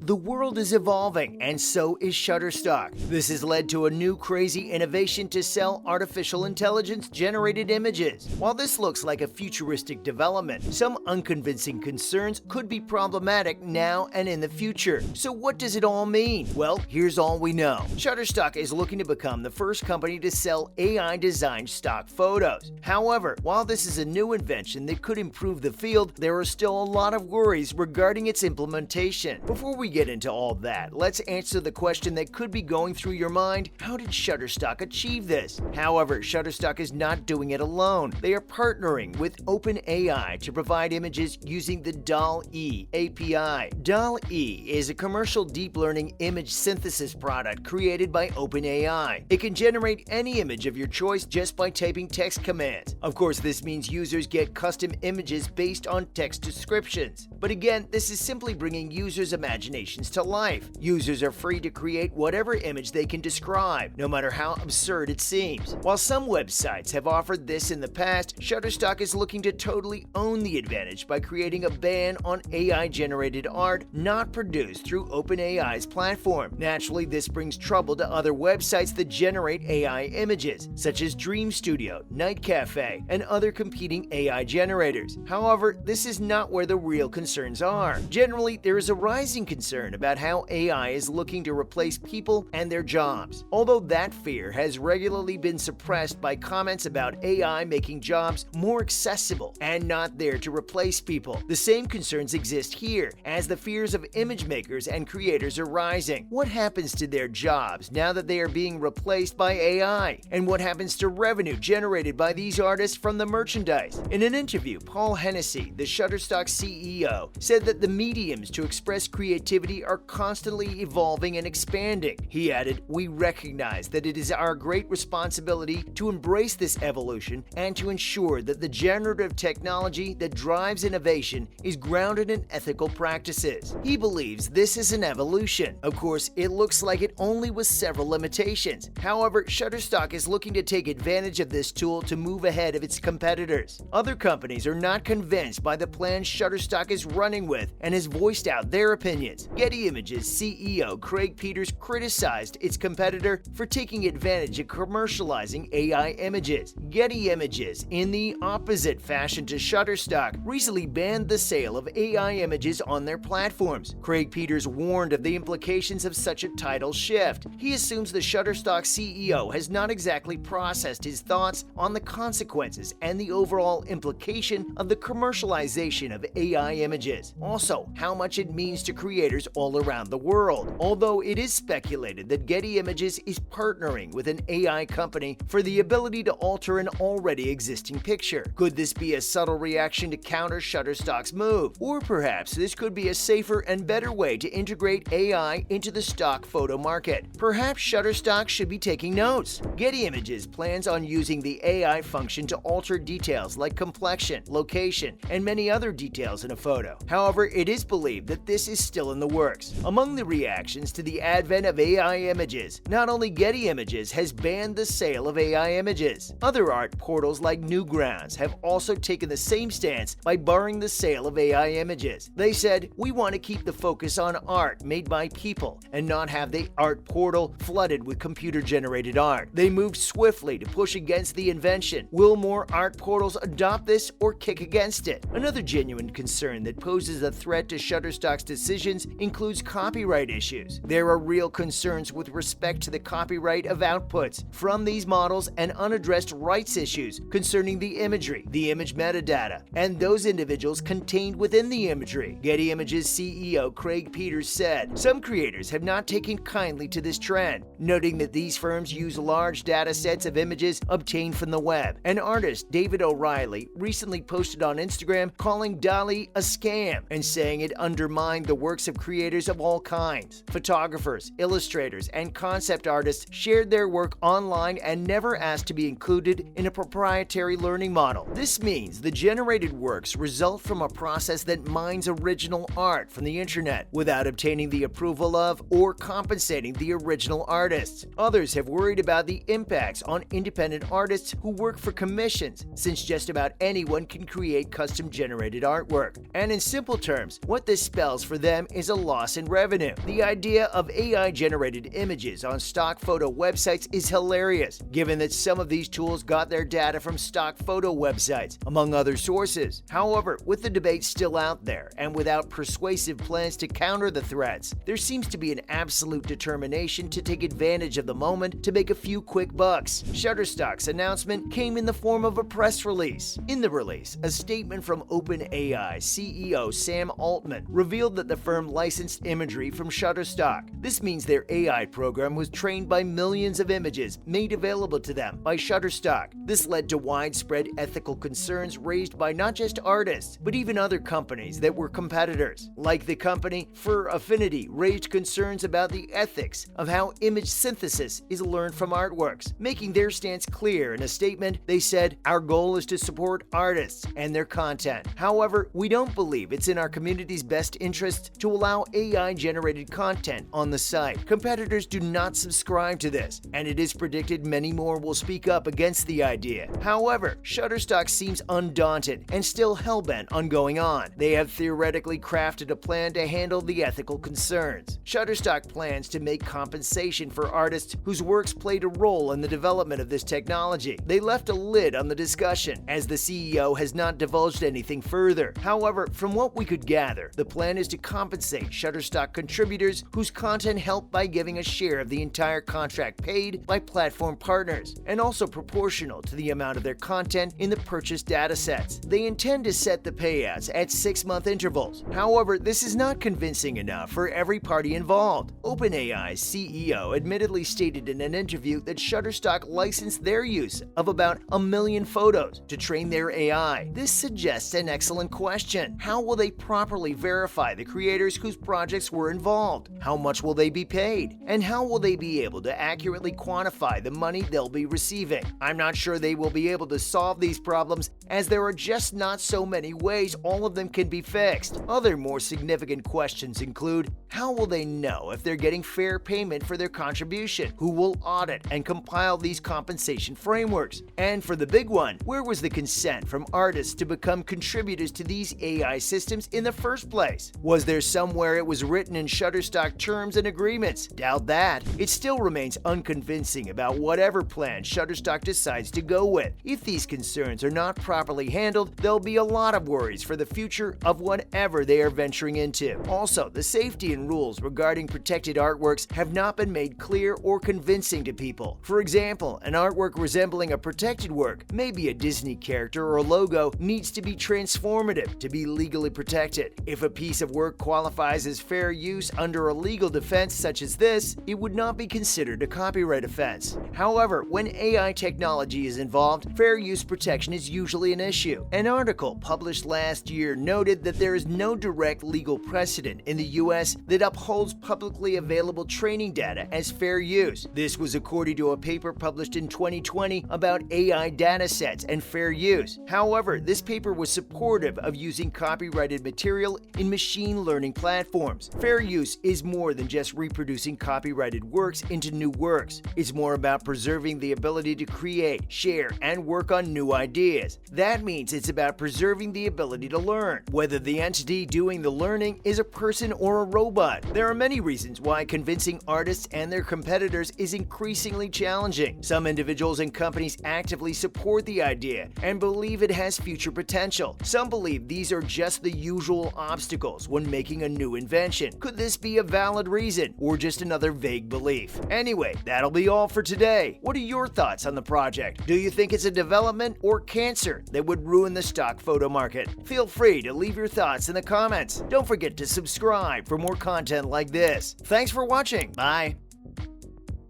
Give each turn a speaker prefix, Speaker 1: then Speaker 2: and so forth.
Speaker 1: The world is evolving, and so is Shutterstock. This has led to a new crazy innovation to sell artificial intelligence-generated images. While this looks like a futuristic development, some unconvincing concerns could be problematic now and in the future. So what does it all mean? Well, here's all we know. Shutterstock is looking to become the first company to sell AI-designed stock photos. However, while this is a new invention that could improve the field, there are still a lot of worries regarding its implementation. Before we get into all that, let's answer the question that could be going through your mind: how did Shutterstock achieve this? However, Shutterstock is not doing it alone. They are partnering with OpenAI to provide images using the DALL-E API. DALL-E is a commercial deep learning image synthesis product created by OpenAI. It can generate any image of your choice just by typing text commands. Of course, this means users get custom images based on text descriptions. But again, this is simply bringing users' imaginations to life. Users are free to create whatever image they can describe, no matter how absurd it seems. While some websites have offered this in the past, Shutterstock is looking to totally own the advantage by creating a ban on AI-generated art not produced through OpenAI's platform. Naturally, this brings trouble to other websites that generate AI images, such as Dream Studio, Night Cafe, and other competing AI generators. However, this is not where the real concerns are. Generally, there is a rising concern about how AI is looking to replace people and their jobs. Although that fear has regularly been suppressed by comments about AI making jobs more accessible and not there to replace people, the same concerns exist here as the fears of image makers and creators are rising. What happens to their jobs now that they are being replaced by AI? And what happens to revenue generated by these artists from the merchandise? In an interview, Paul Hennessy, the Shutterstock CEO, said that the mediums to express creativity are constantly evolving and expanding. He added, "We recognize that it is our great responsibility to embrace this evolution and to ensure that the generative technology that drives innovation is grounded in ethical practices." He believes this is an evolution. Of course, it looks like it only with several limitations. However, Shutterstock is looking to take advantage of this tool to move ahead of its competitors. Other companies are not convinced by the plan Shutterstock is running with and has voiced out their opinions. Getty Images CEO Craig Peters criticized its competitor for taking advantage of commercializing AI images. Getty Images, in the opposite fashion to Shutterstock, recently banned the sale of AI images on their platforms. Craig Peters warned of the implications of such a tidal shift. He assumes the Shutterstock CEO has not exactly processed his thoughts on the consequences and the overall implication of the commercialization of AI images. Also, how much it means to creators all around the world. Although it is speculated that Getty Images is partnering with an AI company for the ability to alter an already existing picture. Could this be a subtle reaction to counter Shutterstock's move? Or perhaps this could be a safer and better way to integrate AI into the stock photo market. Perhaps Shutterstock should be taking notes. Getty Images plans on using the AI function to alter details like complexion, location, and many other details in a photo. However, it is believed that this is still in the works. Among the reactions to the advent of AI images, not only Getty Images has banned the sale of AI images. Other art portals like Newgrounds have also taken the same stance by barring the sale of AI images. They said, "We want to keep the focus on art made by people and not have the art portal flooded with computer-generated art." They moved swiftly to push against the invention. Will more art portals adopt this or kick against it? Another genuine concern that poses a threat to Shutterstock's decisions includes copyright issues. There are real concerns with respect to the copyright of outputs from these models and unaddressed rights issues concerning the imagery, the image metadata, and those individuals contained within the imagery. Getty Images CEO Craig Peters said, "Some creators have not taken kindly to this trend, noting that these firms use large data sets of images obtained from the web." An artist, David O'Reilly, recently posted on Instagram calling DALL-E a scam and saying it undermined the works of creators of all kinds. Photographers, illustrators, and concept artists shared their work online and never asked to be included in a proprietary learning model. This means the generated works result from a process that mines original art from the internet without obtaining the approval of or compensating the original artists. Others have worried about the impacts on independent artists who work for commissions, since just about anyone can create custom-generated artwork. And in simple terms, what this spells for them is as a loss in revenue. The idea of AI-generated images on stock photo websites is hilarious, given that some of these tools got their data from stock photo websites, among other sources. However, with the debate still out there, and without persuasive plans to counter the threats, there seems to be an absolute determination to take advantage of the moment to make a few quick bucks. Shutterstock's announcement came in the form of a press release. In the release, a statement from OpenAI CEO Sam Altman revealed that the firm licensed imagery from Shutterstock. This means their AI program was trained by millions of images made available to them by Shutterstock. This led to widespread ethical concerns raised by not just artists, but even other companies that were competitors. Like the company, Fur Affinity raised concerns about the ethics of how image synthesis is learned from artworks. Making their stance clear in a statement, they said, "Our goal is to support artists and their content. However, we don't believe it's in our community's best interest to allow AI-generated content on the site. Competitors do not subscribe to this, and it is predicted many more will speak up against the idea." However, Shutterstock seems undaunted and still hell-bent on going on. They have theoretically crafted a plan to handle the ethical concerns. Shutterstock plans to make compensation for artists whose works played a role in the development of this technology. They left a lid on the discussion, as the CEO has not divulged anything further. However, from what we could gather, the plan is to compensate Shutterstock contributors whose content helped by giving a share of the entire contract paid by platform partners, and also proportional to the amount of their content in the purchased datasets. They intend to set the payouts at 6-month intervals. However, this is not convincing enough for every party involved. OpenAI's CEO admittedly stated in an interview that Shutterstock licensed their use of about 1 million photos to train their AI. This suggests an excellent question. How will they properly verify the creators whose projects were involved? How much will they be paid? And how will they be able to accurately quantify the money they'll be receiving? I'm not sure they will be able to solve these problems, as there are just not so many ways all of them can be fixed. Other more significant questions include, how will they know if they're getting fair payment for their contribution? Who will audit and compile these compensation frameworks? And for the big one, where was the consent from artists to become contributors to these AI systems in the first place? Was there somewhere it was written in Shutterstock terms and agreements? Doubt that. It still remains unconvincing about whatever plan Shutterstock decides to go with. If these concerns are not properly handled, there'll be a lot of worries for the future of whatever they are venturing into. Also, the safety and rules regarding protected artworks have not been made clear or convincing to people. For example, an artwork resembling a protected work, maybe a Disney character or a logo, needs to be transformative to be legally protected. If a piece of work qualifies as fair use under a legal defense such as this, it would not be considered a copyright offense. However, when AI technology is involved, fair use protection is usually an issue. An article published last year noted that there is no direct legal precedent in the US that upholds publicly available training data as fair use. This was according to a paper published in 2020 about AI datasets and fair use. However, this paper was supportive of using copyrighted material in machine learning platforms. Fair use is more than just reproducing copyrighted works into new works. It's more about preserving the ability to create, share, and work on new ideas. That means it's about preserving the ability to learn, whether the entity doing the learning is a person or a robot. There are many reasons why convincing artists and their competitors is increasingly challenging. Some individuals and companies actively support the idea and believe it has future potential. Some believe these are just the usual obstacles when making a new invention. Could this be a valid reason, or just another vague belief? Anyway, that'll be all for today. What are your thoughts on the project? Do you think it's a development or cancer that would ruin the stock photo market? Feel free to leave your thoughts in the comments. Don't forget to subscribe for more content like this. Thanks for watching. Bye.